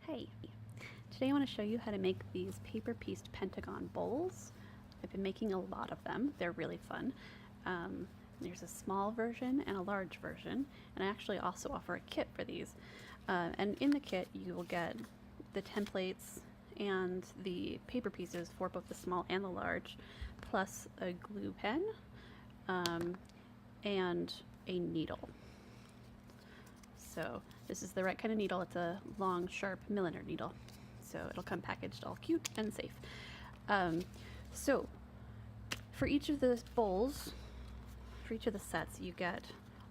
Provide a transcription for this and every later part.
Hey, today I want to show you how to make these paper-pieced Pentagon bowls. I've been making a lot of them. They're really fun. There's a small version and a large version, and I actually also offer a kit for these. And in the kit you will get the templates and the paper pieces for both the small and the large, plus a glue pen and a needle. So this is the right kind of needle. It's a long, sharp milliner needle. So it'll come packaged all cute and safe. So for each of the bowls, for each of the sets, you get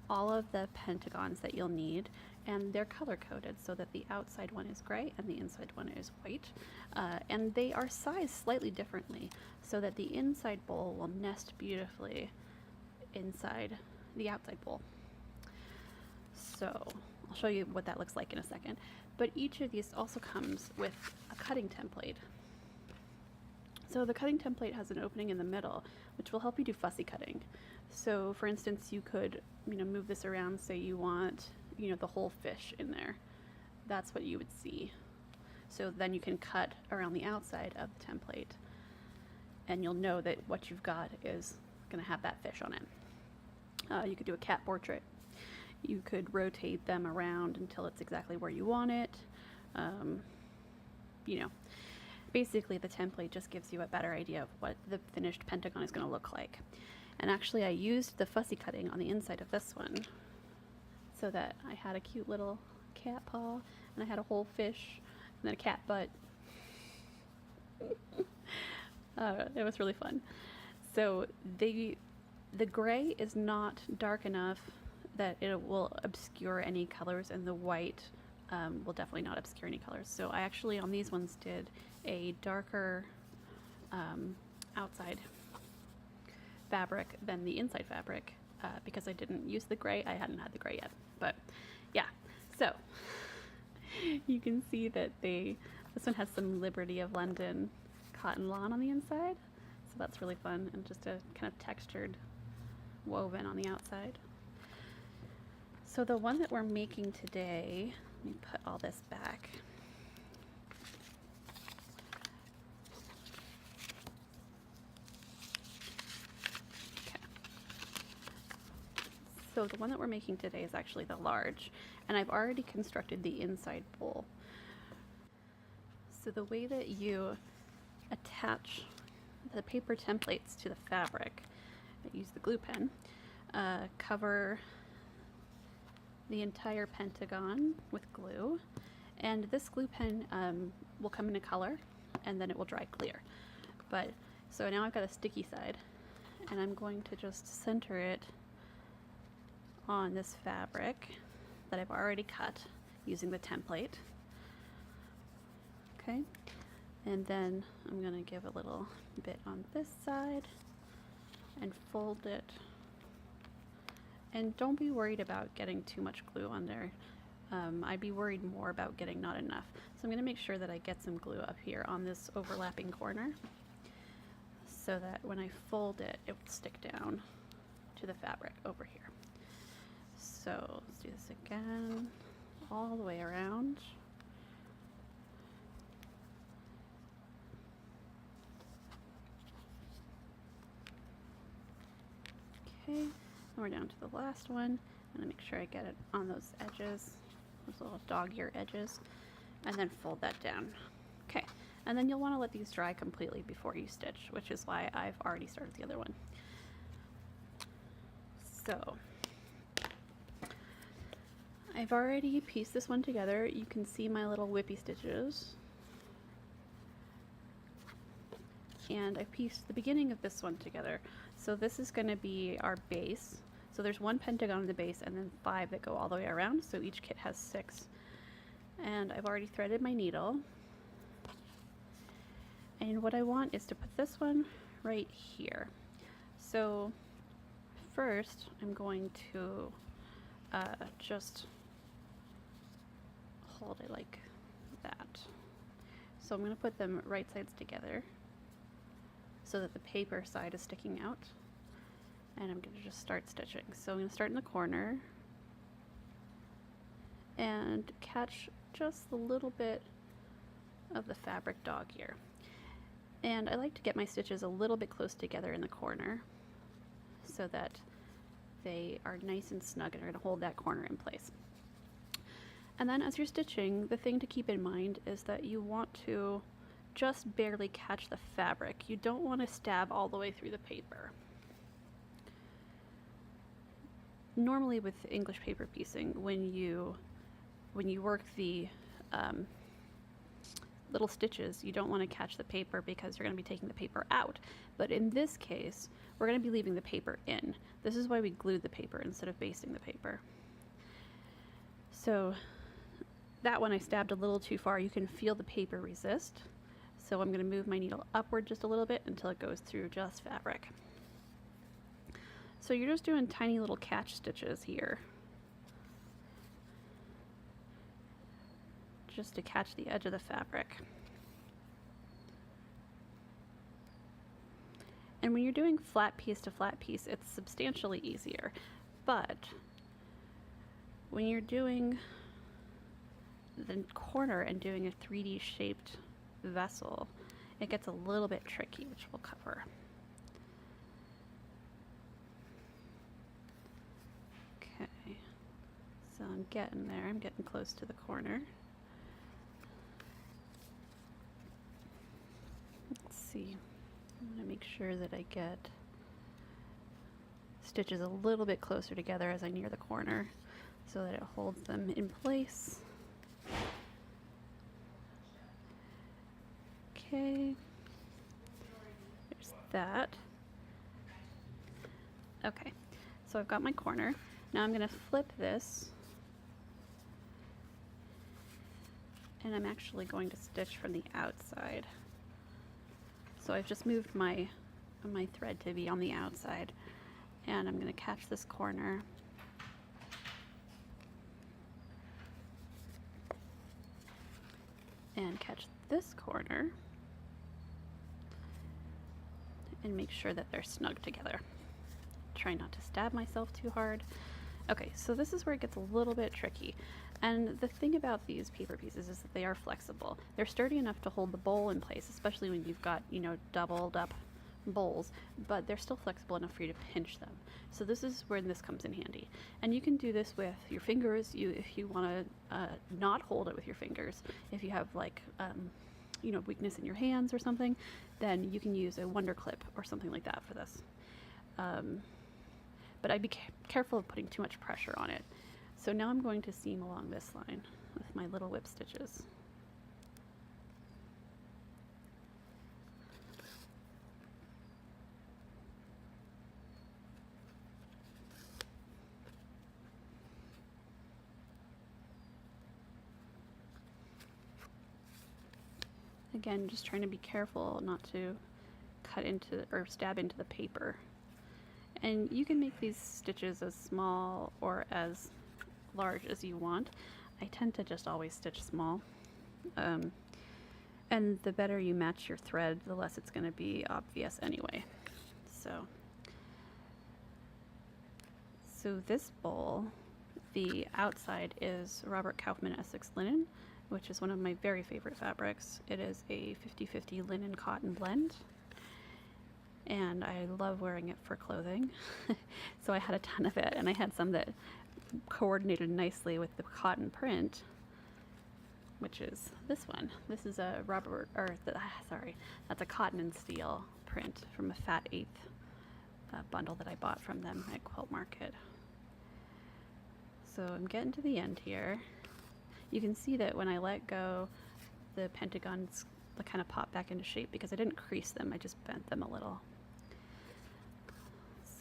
all of the pentagons that you'll need, and they're color coded so that the outside one is gray and the inside one is white. And they are sized slightly differently so that the inside bowl will nest beautifully inside the outside bowl. So I'll show you what that looks like in a second. But each of these also comes with a cutting template. So the cutting template has an opening in the middle, which will help you do fussy cutting. So for instance, you could, move this around, say you want, the whole fish in there. That's what you would see. So then you can cut around the outside of the template, and you'll know that what you've got is going to have that fish on it. You could do a cat portrait. You could rotate them around until it's exactly where you want it. Basically the template just gives you a better idea of what the finished pentagon is going to look like. And actually I used the fussy cutting on the inside of this one so that I had a cute little cat paw, and I had a whole fish, and then a cat butt. It was really fun. So the gray is not dark enough that it will obscure any colors, and the white will definitely not obscure any colors. So I actually on these ones did a darker outside fabric than the inside fabric because I didn't use the gray. I hadn't had the gray yet, but yeah. So you can see that this one has some Liberty of London cotton lawn on the inside, so that's really fun, and just a kind of textured woven on the outside. So the one that we're making today, let me put all this back. Okay. So the one that we're making today is actually the large, and I've already constructed the inside bowl. So the way that you attach the paper templates to the fabric, I use the glue pen, cover the entire pentagon with glue, and this glue pen will come in a color and then it will dry clear. But so now I've got a sticky side, and I'm going to just center it on this fabric that I've already cut using the template. Okay, and then I'm going to give a little bit on this side and fold it. And don't be worried about getting too much glue on there. I'd be worried more about getting not enough. So I'm going to make sure that I get some glue up here on this overlapping corner so that when I fold it, it will stick down to the fabric over here. So let's do this again, all the way around. Okay. And we're down to the last one. I'm gonna make sure I get it on those edges, those little dog ear edges, and then fold that down. Okay, and then you'll want to let these dry completely before you stitch, which is why I've already started the other one. So I've already pieced this one together. You can see my little whippy stitches. And I pieced the beginning of this one together. So this is going to be our base. So there's one pentagon in the base and then 5 that go all the way around. So each kit has 6. And I've already threaded my needle. And what I want is to put this one right here. So first I'm going to just hold it like that. So I'm going to put them right sides together so that the paper side is sticking out, and I'm going to just start stitching. So I'm going to start in the corner, and catch just a little bit of the fabric dog ear. And I like to get my stitches a little bit close together in the corner so that they are nice and snug and are going to hold that corner in place. And then as you're stitching, the thing to keep in mind is that you want to just barely catch the fabric. You don't want to stab all the way through the paper. Normally with English paper piecing, when you work the little stitches, you don't want to catch the paper because you're going to be taking the paper out. But in this case, we're going to be leaving the paper in. This is why we glued the paper instead of basting the paper. So that one I stabbed a little too far. You can feel the paper resist. So I'm going to move my needle upward just a little bit until it goes through just fabric. So you're just doing tiny little catch stitches here, just to catch the edge of the fabric. And when you're doing flat piece to flat piece, it's substantially easier. But when you're doing the corner and doing a 3D shaped vessel, it gets a little bit tricky, which we'll cover. Okay, so I'm getting there. I'm getting close to the corner. Let's see. I'm going to make sure that I get stitches a little bit closer together as I near the corner so that it holds them in place. Okay, there's that. Okay, so I've got my corner. Now I'm going to flip this, and I'm actually going to stitch from the outside. So I've just moved my thread to be on the outside, and I'm going to catch this corner. And catch this corner. And make sure that they're snug together. Try not to stab myself too hard. Okay, so this is where it gets a little bit tricky. And the thing about these paper pieces is that they are flexible. They're sturdy enough to hold the bowl in place, especially when you've got, you know, doubled up bowls, but they're still flexible enough for you to pinch them. So this is where this comes in handy. And you can do this with your fingers. If you want to not hold it with your fingers, if you have like you know, weakness in your hands or something, then you can use a Wonder Clip or something like that for this. But I'd be careful of putting too much pressure on it. So now I'm going to seam along this line with my little whip stitches. Again, just trying to be careful not to cut into or stab into the paper. And you can make these stitches as small or as large as you want. I tend to just always stitch small. And the better you match your thread, the less it's going to be obvious anyway. So this bowl, the outside is Robert Kaufman Essex linen, which is one of my very favorite fabrics. It is a 50-50 linen cotton blend, and I love wearing it for clothing. So I had a ton of it, and I had some that coordinated nicely with the cotton print, which is this one. This is a that's a cotton and steel print from a Fat Eighth bundle that I bought from them at Quilt Market. So I'm getting to the end here. You can see that when I let go, the pentagons kind of pop back into shape because I didn't crease them, I just bent them a little.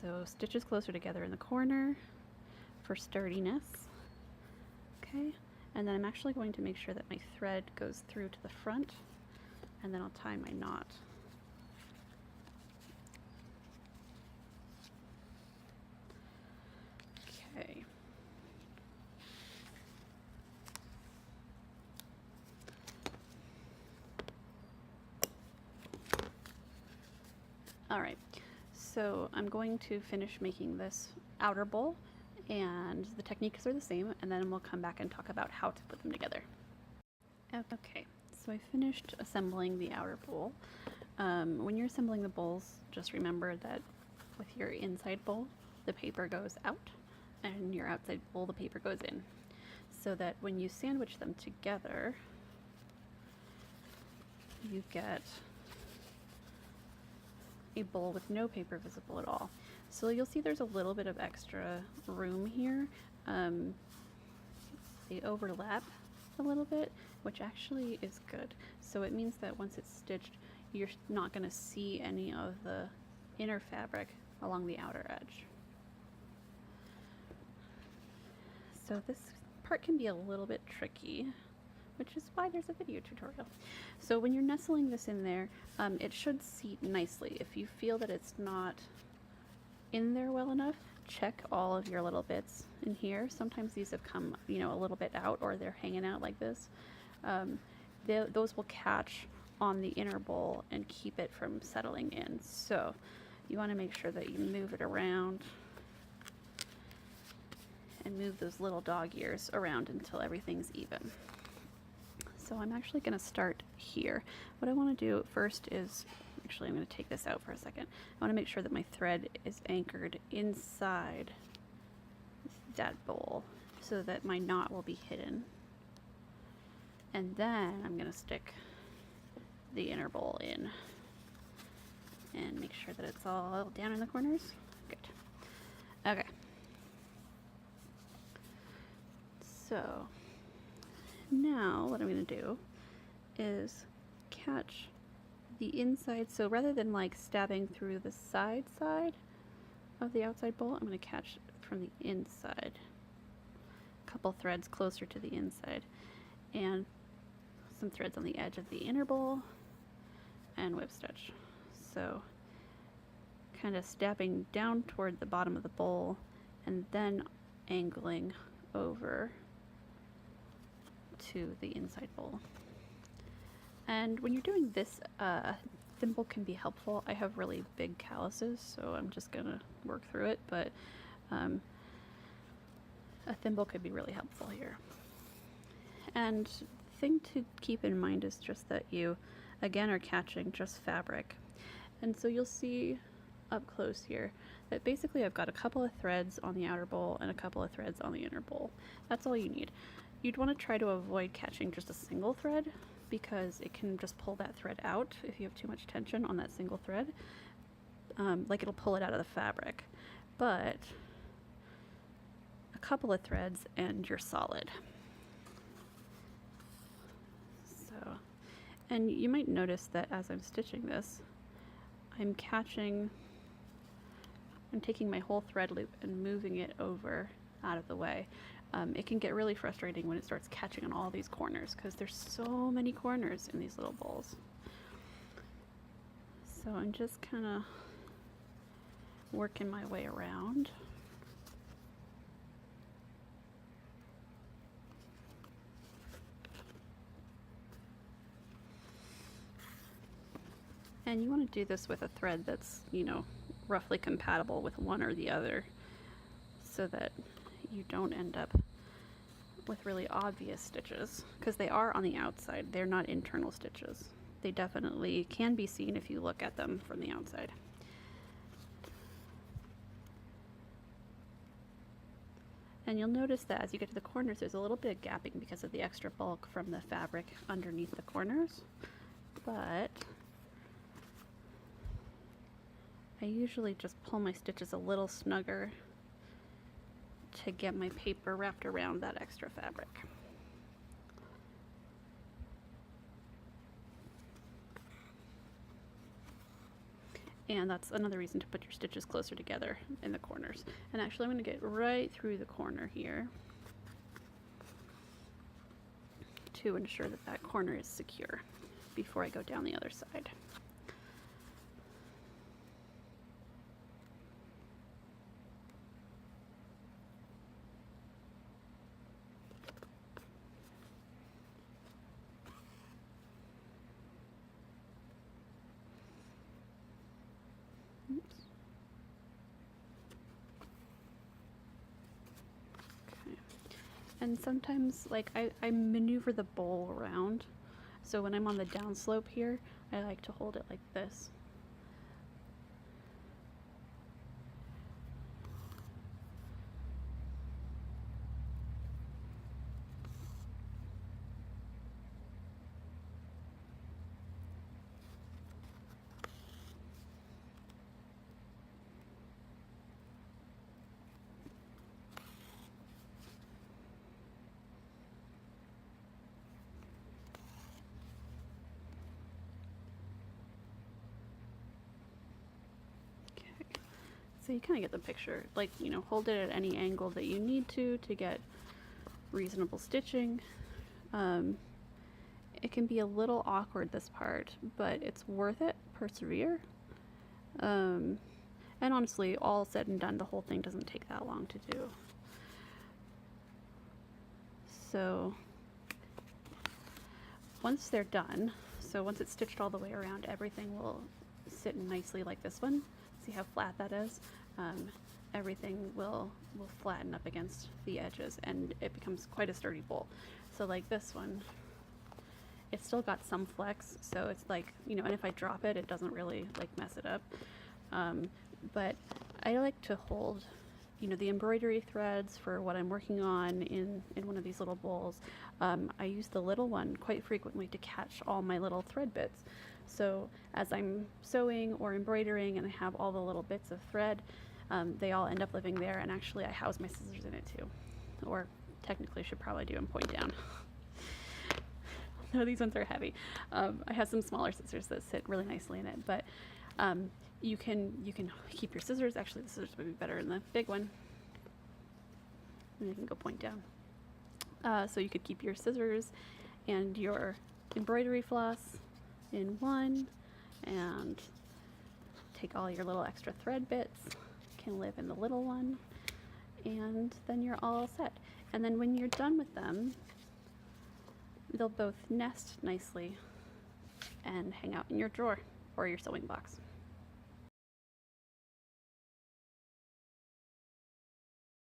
So stitches closer together in the corner for sturdiness. Okay, and then I'm actually going to make sure that my thread goes through to the front, and then I'll tie my knot. Okay. All right, so I'm going to finish making this outer bowl, and the techniques are the same, and then we'll come back and talk about how to put them together. Okay, So I finished assembling the outer bowl. When you're assembling the bowls, just remember that with your inside bowl, the paper goes out, and your outside bowl, the paper goes in. So that when you sandwich them together, you get a bowl with no paper visible at all. So you'll see there's a little bit of extra room here. They overlap a little bit, which actually is good. So it means that once it's stitched, you're not going to see any of the inner fabric along the outer edge. So this part can be a little bit tricky, which is why there's a video tutorial. So when you're nestling this in there, it should seat nicely. If you feel that it's not in there well enough, check all of your little bits in here. Sometimes these have come, you know, a little bit out, or they're hanging out like this. Those will catch on the inner bowl and keep it from settling in. So you want to make sure that you move it around and move those little dog ears around until everything's even. So I'm actually going to start here. What I want to do first is, actually I'm going to take this out for a second. I want to make sure that my thread is anchored inside that bowl so that my knot will be hidden. And then I'm going to stick the inner bowl in and make sure that it's all down in the corners. Good. Okay. So now what I'm going to do is catch the inside. So rather than like stabbing through the side of the outside bowl, I'm going to catch from the inside. A couple threads closer to the inside and some threads on the edge of the inner bowl and whip stitch. So kind of stabbing down toward the bottom of the bowl and then angling over to the inside bowl. And when you're doing this, thimble can be helpful. I have really big calluses, so I'm just gonna work through it, but a thimble could be really helpful here. And the thing to keep in mind is just that you, again, are catching just fabric. And so you'll see up close here that basically I've got a couple of threads on the outer bowl and a couple of threads on the inner bowl. That's all you need. You'd want to try to avoid catching just a single thread, because it can just pull that thread out if you have too much tension on that single thread. Like it'll pull it out of the fabric. But a couple of threads and you're solid. So, and you might notice that as I'm stitching this, I'm taking my whole thread loop and moving it over out of the way. It can get really frustrating when it starts catching on all these corners, because there's so many corners in these little bowls. So I'm just kind of working my way around. And you want to do this with a thread that's, you know, roughly compatible with one or the other, so that you don't end up with really obvious stitches, because they are on the outside. They're not internal stitches. They definitely can be seen if you look at them from the outside. And you'll notice that as you get to the corners, there's a little bit of gapping because of the extra bulk from the fabric underneath the corners. But I usually just pull my stitches a little snugger to get my paper wrapped around that extra fabric. And that's another reason to put your stitches closer together in the corners. And actually I'm going to get right through the corner here to ensure that that corner is secure before I go down the other side. Oops. Okay. And sometimes, like, I maneuver the bowl around So when I'm on the downslope here, I like to hold it like this. So you kind of get the picture, like, you know, hold it at any angle that you need to get reasonable stitching. It can be a little awkward, this part, but it's worth it. Persevere. And honestly, all said and done, the whole thing doesn't take that long to do. So once they're done, so once it's stitched all the way around, everything will sit nicely like this one. See how flat that is? Everything will flatten up against the edges, and it becomes quite a sturdy bowl. So like this one, it's still got some flex, so it's like, you know, and if I drop it, it doesn't really like mess it up. But I like to hold, you know, the embroidery threads for what I'm working on in one of these little bowls. I use the little one quite frequently to catch all my little thread bits. So as I'm sewing or embroidering and I have all the little bits of thread, they all end up living there, and actually I house my scissors in it too. Or technically should probably do them point down. No, these ones are heavy. I have some smaller scissors that sit really nicely in it, but you can keep your scissors. Actually, the scissors would be better in the big one. And you can go point down. So you could keep your scissors and your embroidery floss in one, and take all your little extra thread bits, can live in the little one, and then you're all set. And then when you're done with them, they'll both nest nicely and hang out in your drawer or your sewing box.